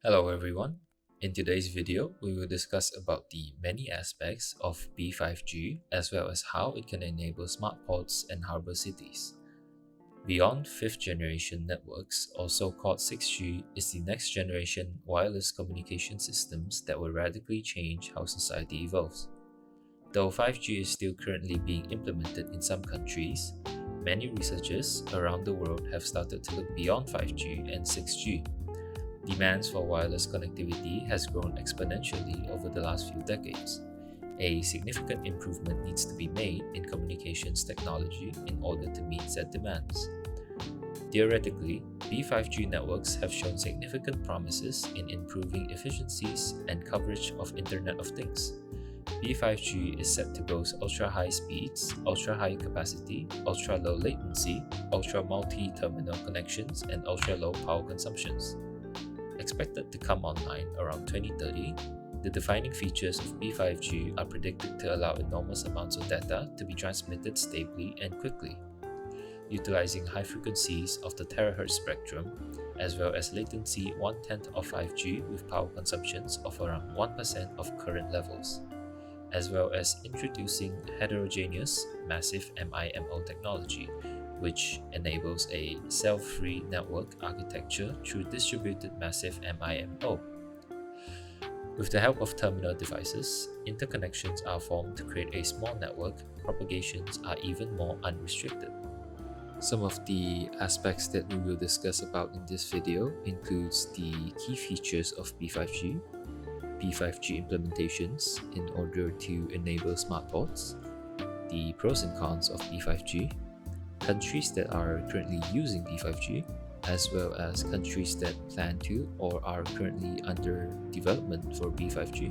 Hello everyone. In today's video, we will discuss about the many aspects of P5G as well as how it can enable smart ports and harbor cities. Beyond 5th generation networks, also called 6G, is the next generation wireless communication systems that will radically change how society evolves. Though 5G is still currently being implemented in some countries, many researchers around the world have started to look beyond 5G and 6G. Demands for wireless connectivity has grown exponentially over the last few decades. A significant improvement needs to be made in communications technology in order to meet said demands. Theoretically, P5G networks have shown significant promises in improving efficiencies and coverage of Internet of Things. P5G is set to boast ultra-high speeds, ultra-high capacity, ultra-low latency, ultra-multi-terminal connections, and ultra-low power consumptions. Expected to come online around 2030, the defining features of P5G are predicted to allow enormous amounts of data to be transmitted stably and quickly, utilizing high frequencies of the terahertz spectrum, as well as latency 1/10 of 5G with power consumptions of around 1% of current levels, as well as introducing heterogeneous massive MIMO technology, which enables a cell-free network architecture through distributed massive MIMO. With the help of terminal devices, interconnections are formed to create a small network. Propagations are even more unrestricted. Some of the aspects that we will discuss about in this video includes the key features of P5G, P5G implementations in order to enable smart ports, the pros and cons of P5G, countries that are currently using P5G, as well as countries that plan to or are currently under development for P5G.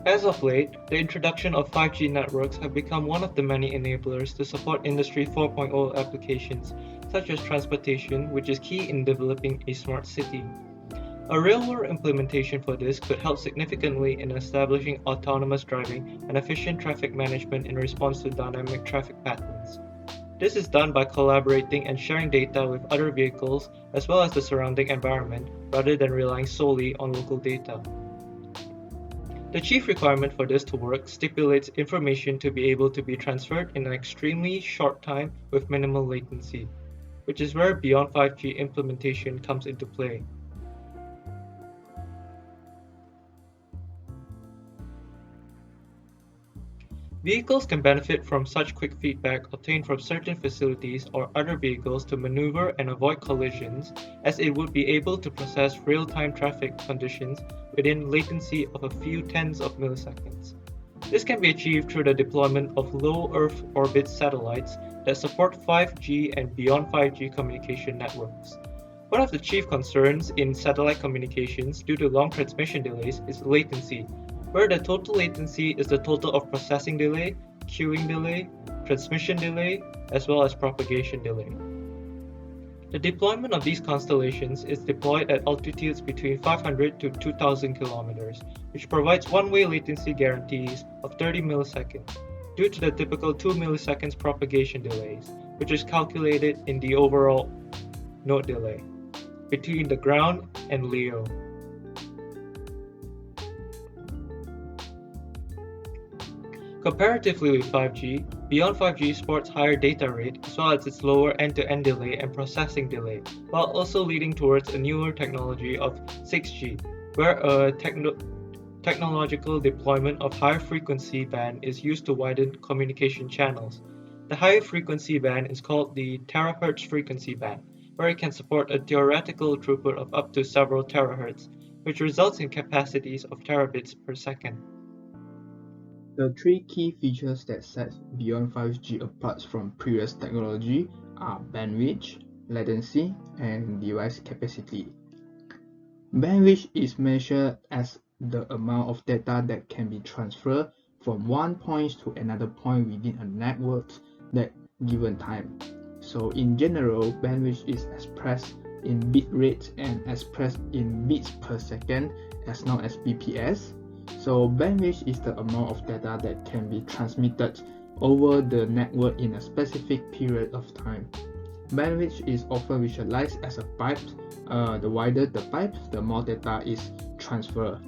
As of late, the introduction of 5G networks have become one of the many enablers to support Industry 4.0 applications, such as transportation, which is key in developing a smart city. A real-world implementation for this could help significantly in establishing autonomous driving and efficient traffic management in response to dynamic traffic patterns. This is done by collaborating and sharing data with other vehicles as well as the surrounding environment, rather than relying solely on local data. The chief requirement for this to work stipulates information to be able to be transferred in an extremely short time with minimal latency, which is where beyond 5G implementation comes into play. Vehicles can benefit from such quick feedback obtained from certain facilities or other vehicles to maneuver and avoid collisions, as it would be able to process real-time traffic conditions within latency of a few tens of milliseconds. This can be achieved through the deployment of low Earth orbit satellites that support 5G and beyond 5G communication networks. One of the chief concerns in satellite communications due to long transmission delays is latency, where the total latency is the total of processing delay, queuing delay, transmission delay, as well as propagation delay. The deployment of these constellations is deployed at altitudes between 500 to 2000 kilometers, which provides one-way latency guarantees of 30 milliseconds, due to the typical 2 milliseconds propagation delays, which is calculated in the overall node delay between the ground and LEO. Comparatively with 5G, beyond 5G supports higher data rate as well as its lower end-to-end delay and processing delay, while also leading towards a newer technology of 6G, where a technological deployment of higher frequency band is used to widen communication channels. The higher frequency band is called the terahertz frequency band, where it can support a theoretical throughput of up to several terahertz, which results in capacities of terabits per second. The three key features that set beyond 5G apart from previous technology are bandwidth, latency, and device capacity. Bandwidth is measured as the amount of data that can be transferred from one point to another point within a network at given time. So in general, bandwidth is expressed in bit rate and expressed in bits per second, as known as bps. So bandwidth is the amount of data that can be transmitted over the network in a specific period of time. Bandwidth is often visualized as a pipe. The wider the pipe, the more data is transferred.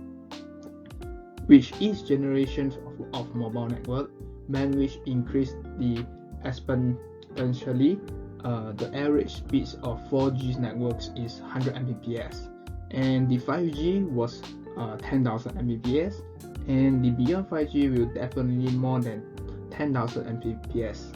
With each generation of mobile network, bandwidth increased exponentially. The average speeds of 4G networks is 100 Mbps, and the 5G was 10,000 Mbps, and the beyond 5G will definitely more than 10,000 Mbps.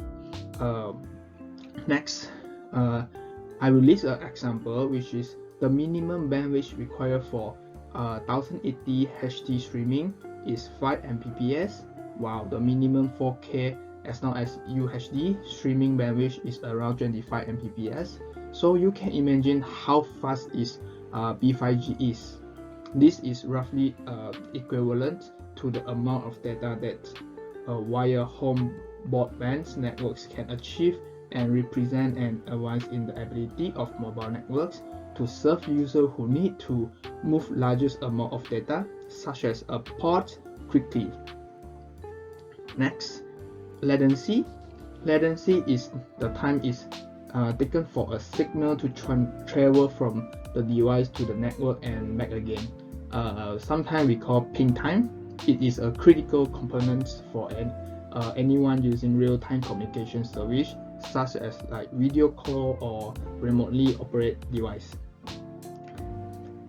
Next, I will list an example, which is the minimum bandwidth required for 1080 HD streaming is 5 Mbps, while the minimum 4K as long as UHD streaming bandwidth is around 25 Mbps. So you can imagine how fast is B5G is. This is roughly equivalent to the amount of data that via home broadband networks can achieve, and represent an advance in the ability of mobile networks to serve users who need to move largest amount of data, such as a port, quickly. Next, latency. Latency is the time is taken for a signal to travel from the device to the network and back again. Sometimes we call ping time. It is a critical component for anyone using real-time communication service, such as like video call or remotely operate device.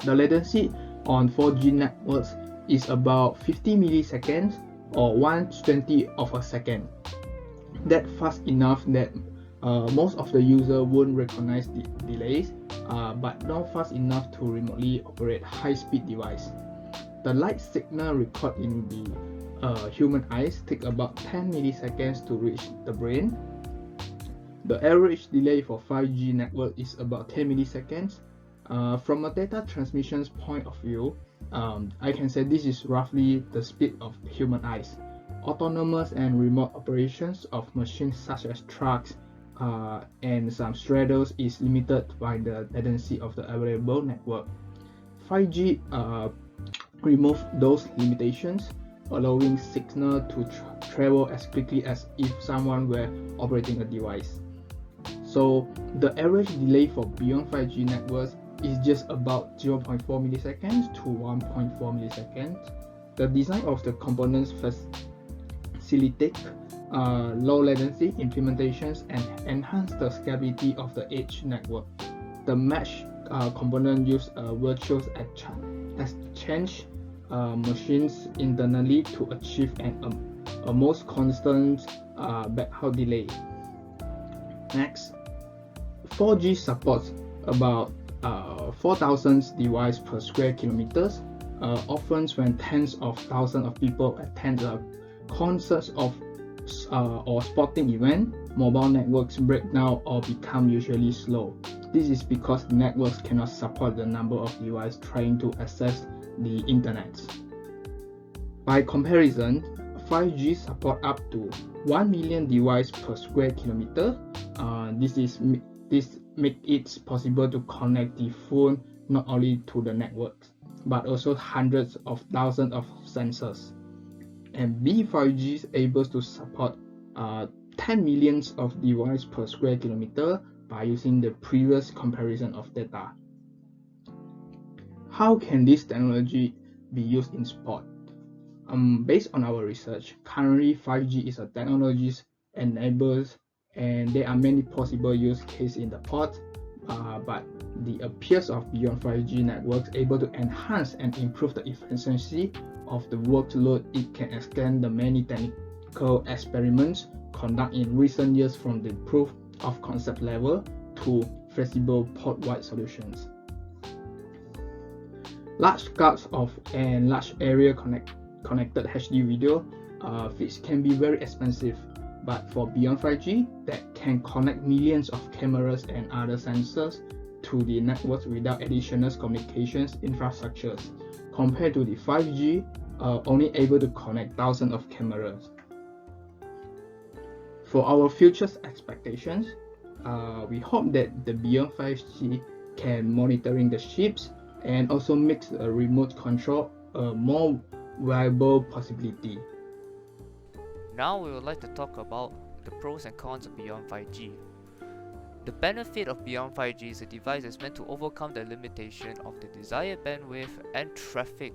The latency on 4G networks is about 50 milliseconds or 1/20 of a second. That fast enough that most of the user won't recognize the delays, but not fast enough to remotely operate high-speed device. The light signal recorded in the human eyes take about 10 milliseconds to reach the brain. The average delay for 5G network is about 10 milliseconds. From a data transmission's point of view, I can say this is roughly the speed of human eyes. Autonomous and remote operations of machines such as trucks and some straddles is limited by the latency of the available network. 5G remove those limitations, allowing signal to travel as quickly as if someone were operating a device. So the average delay for beyond 5G networks is just about 0.4 milliseconds to 1.4 milliseconds. The design of the components facilitate low latency implementations and enhance the scalability of the edge network. The mesh component use virtual exchange machines internally to achieve a most constant backhaul delay. Next, 4G supports about 4,000 devices per square kilometers. Often when tens of thousands of people attend a concert or sporting event, mobile networks break down or become usually slow. This is because networks cannot support the number of devices trying to access the internet. By comparison, 5G support up to 1 million devices per square kilometer. This make it possible to connect the phone not only to the network, but also hundreds of thousands of sensors. And B5G is able to support 10 millions of devices per square kilometer by using the previous comparison of data. How can this technology be used in sport? Based on our research, currently 5G is a technology enables, and there are many possible use cases in the port, but the appearance of beyond 5G networks able to enhance and improve the efficiency of the workload. It can extend the many technical experiments conducted in recent years from the proof of concept level to feasible port-wide solutions. Large cuts of and large area connected HD video feeds can be very expensive, but for beyond 5G that can connect millions of cameras and other sensors to the networks without additional communications infrastructures, compared to the 5G only able to connect thousands of cameras. For our future expectations, we hope that the beyond 5G can monitoring the ships and also makes a remote control a more viable possibility. Now we would like to talk about the pros and cons of beyond 5G. The benefit of Beyond 5G is a device that's meant to overcome the limitation of the desired bandwidth and traffic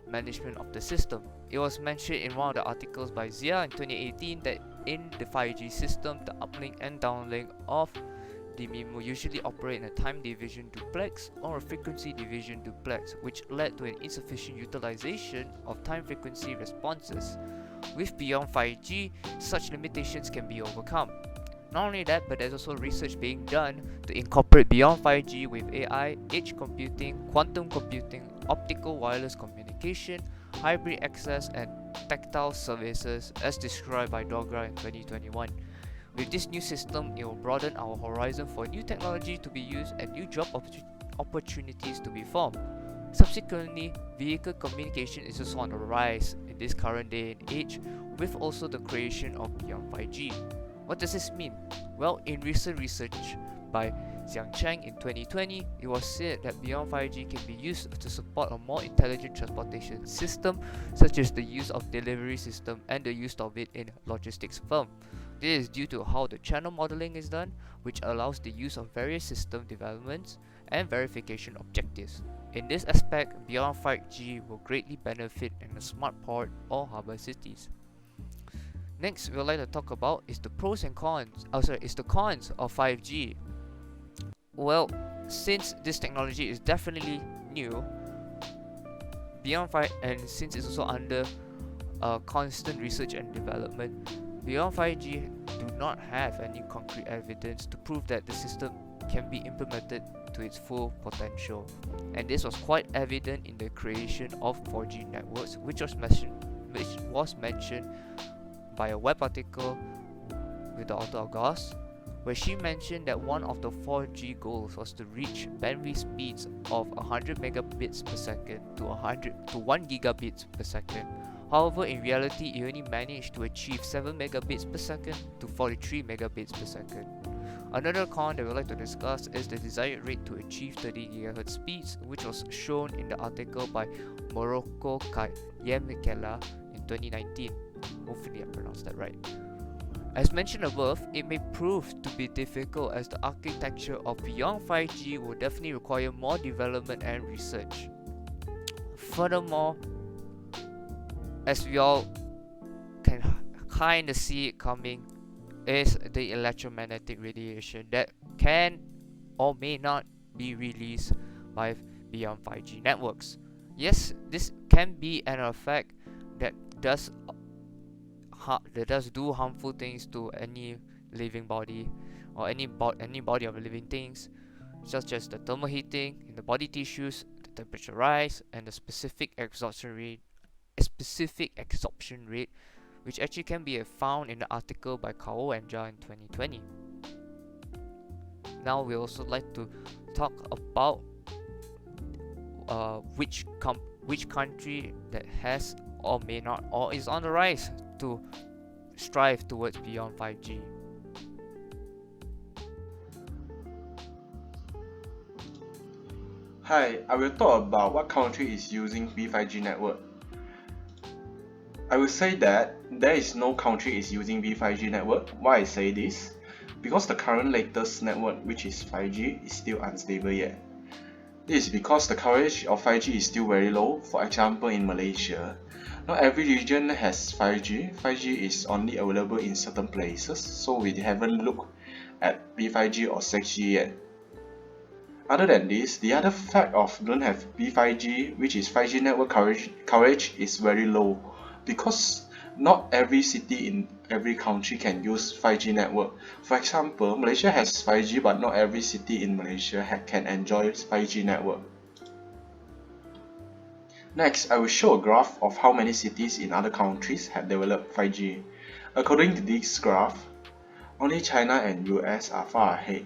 management of the system. It was mentioned in one of the articles by Zia in 2018 that in the 5G system, the uplink and downlink of the MIMO usually operate in a time division duplex or a frequency division duplex, which led to an insufficient utilization of time frequency responses. With Beyond 5G, such limitations can be overcome. Not only that, but there's also research being done to incorporate Beyond 5G with AI, edge computing, quantum computing, optical wireless communication, hybrid access, and tactile services as described by Dogra in 2021. With this new system, it will broaden our horizon for new technology to be used and new job opportunities to be formed. Subsequently, vehicle communication is also on the rise in this current day and age, with also the creation of Beyond 5G. What does this mean? Well, in recent research by Xiang Cheng in 2020, it was said that Beyond 5G can be used to support a more intelligent transportation system, such as the use of delivery system and the use of it in logistics firm. This is due to how the channel modeling is done, which allows the use of various system developments and verification objectives. In this aspect, Beyond 5G will greatly benefit in the smart port or harbour cities. Next, we would like to talk about is the pros and cons. Is the cons of 5G. Well, since this technology is definitely new, Beyond 5, and since it's also under constant research and development, Beyond 5G do not have any concrete evidence to prove that the system can be implemented to its full potential. And this was quite evident in the creation of 4G networks, which was mentioned by a web article with the author of Goss, where she mentioned that one of the 4G goals was to reach bandwidth speeds of 100 megabits per second to 1 gigabits per second. However, in reality, it only managed to achieve 7 megabits per second to 43 megabits per second. Another con that we would like to discuss is the desired rate to achieve 30 GHz speeds, which was shown in the article by Morocco Kayemikela in 2019. Hopefully I pronounced that right. As mentioned above, it may prove to be difficult as the architecture of Beyond 5G will definitely require more development and research. Furthermore, as we all can kind of see it coming, is the electromagnetic radiation that can or may not be released by Beyond 5G networks. Yes, this can be an effect that does do harmful things to any living body or any body of living things, such as the thermal heating in the body tissues, the temperature rise, and the specific absorption rate, which actually can be found in the article by Kao and Jia in 2020. Now we also like to talk about which country that has or may not or is on the rise to strive towards Beyond 5G. Hi, I will talk about what country is using B5G network. I will say that there is no country is using B5G network. Why I say this? Because the current latest network, which is 5G, is still unstable yet. This is because the coverage of 5G is still very low. For example, in Malaysia, not every region has 5G. 5G is only available in certain places, so we haven't looked at B5G or 6G yet. Other than this, the other fact of don't have B5G, which is 5G network coverage is very low, because not every city in every country can use 5G network. For example, Malaysia has 5G, but not every city in Malaysia can enjoy 5G network. Next, I will show a graph of how many cities in other countries have developed 5G. According to this graph, only China and US are far ahead,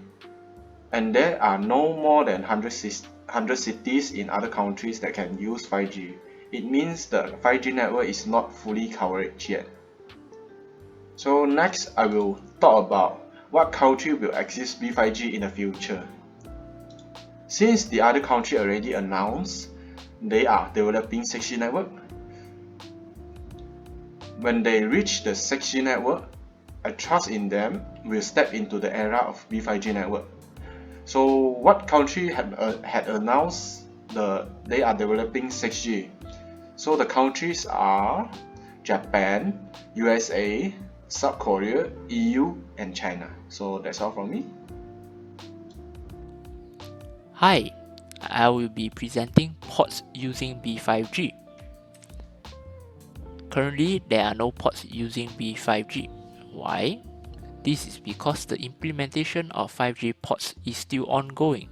and there are no more than 100 cities in other countries that can use 5G. It means the 5G network is not fully covered yet. So next, I will talk about what country will access B5G in the future. Since the other country already announced they are developing 6G network, when they reach the 6G network, I trust in them will step into the era of B5G network. So what country had announced they are developing 6G? So the countries are Japan, USA, South Korea, EU, and China. So that's all from me. Hi, I will be presenting ports using B5G. Currently, there are no ports using B5G. Why? This is because the implementation of 5G ports is still ongoing.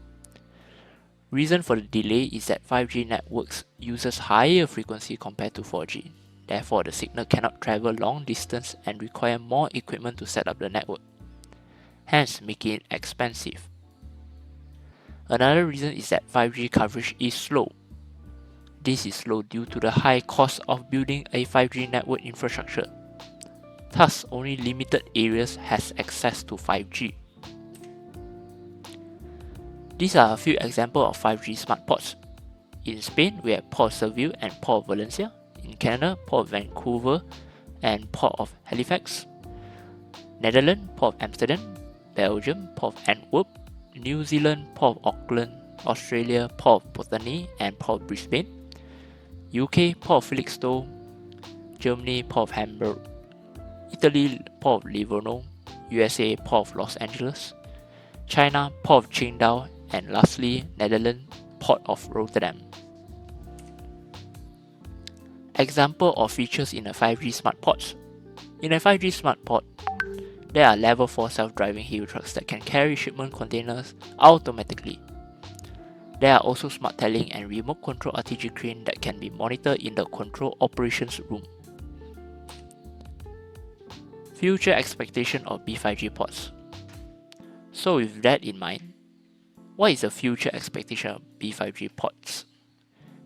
Reason for the delay is that 5G networks uses higher frequency compared to 4G. Therefore, the signal cannot travel long distance and require more equipment to set up the network, hence making it expensive. Another reason is that 5G coverage is slow. This is slow due to the high cost of building a 5G network infrastructure. Thus, only limited areas has access to 5G. These are a few examples of 5G smart ports. In Spain, we have Port of Seville and Port of Valencia. In Canada, Port of Vancouver and Port of Halifax. Netherlands, Port of Amsterdam. Belgium, Port of Antwerp. New Zealand, Port of Auckland. Australia, Port of Botany and Port of Brisbane. UK, Port of Felixstowe. Germany, Port of Hamburg. Italy, Port of Livorno. USA, Port of Los Angeles. China, Port of Qingdao. And lastly, Netherlands, Port of Rotterdam. Example of features in a 5G smart port. In a 5G smart port, there are level 4 self-driving heavy trucks that can carry shipment containers automatically. There are also smart tailing and remote control RTG crane that can be monitored in the control operations room. Future expectation of B5G ports. So with that in mind, what is the future expectation of B5G ports?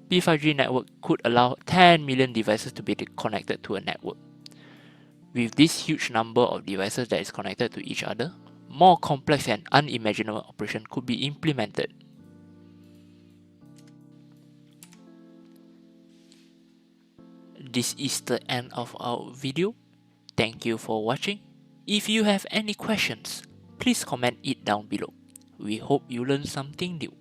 B5G network could allow 10 million devices to be connected to a network. With this huge number of devices that is connected to each other, more complex and unimaginable operation could be implemented. This is the end of our video. Thank you for watching. If you have any questions, please comment it down below. We hope you learned something new.